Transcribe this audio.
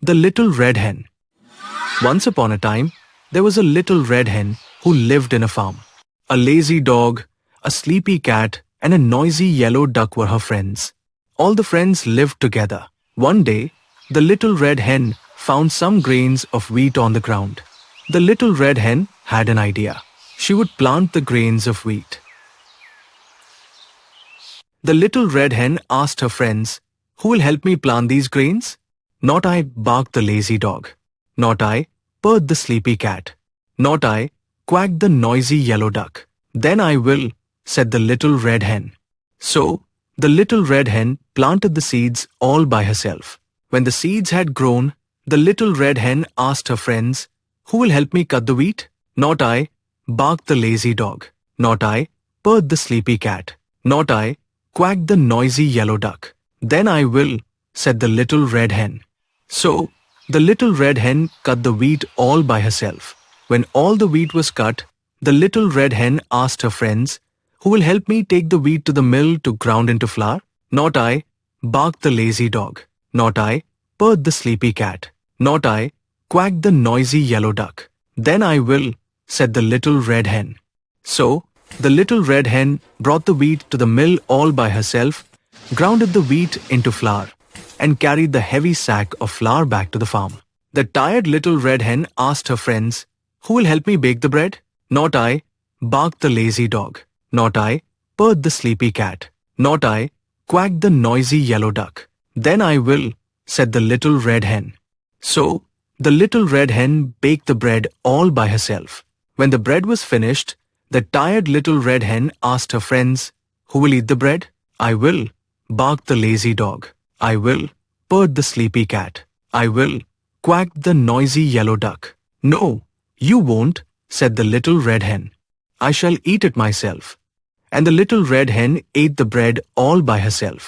The Little Red Hen. Once upon a time, there was a little red hen who lived in a farm. A lazy dog, a sleepy cat, and a noisy yellow duck were her friends. All the friends lived together. One day, the little red hen found some grains of wheat on the ground. The little red hen had an idea. She would plant the grains of wheat. The little red hen asked her friends, "Who will help me plant these grains?" "Not I," barked the lazy dog. "Not I," purred the sleepy cat. "Not I," quacked the noisy yellow duck. "Then I will," said the little red hen. So, the little red hen planted the seeds all by herself. When the seeds had grown, the little red hen asked her friends, "Who will help me cut the wheat?" "Not I," barked the lazy dog. "Not I," purred the sleepy cat. "Not I," quacked the noisy yellow duck. "Then I will," said the little red hen. So, the little red hen cut the wheat all by herself. When all the wheat was cut, the little red hen asked her friends, "Who will help me take the wheat to the mill to ground into flour?" "Not I," barked the lazy dog. "Not I," purred the sleepy cat. "Not I," quacked the noisy yellow duck. "Then I will," said the little red hen. So, the little red hen brought the wheat to the mill all by herself, grounded the wheat into flour, and carried the heavy sack of flour back to the farm. The tired little red hen asked her friends, "Who will help me bake the bread?" "Not I," barked the lazy dog. "Not I," purred the sleepy cat. "Not I," quacked the noisy yellow duck. "Then I will," said the little red hen. So, the little red hen baked the bread all by herself. When the bread was finished, the tired little red hen asked her friends, "Who will eat the bread?" "I will," barked the lazy dog. "I will," purred the sleepy cat. "I will," quacked the noisy yellow duck. "No, you won't," said the little red hen. "I shall eat it myself." And the little red hen ate the bread all by herself.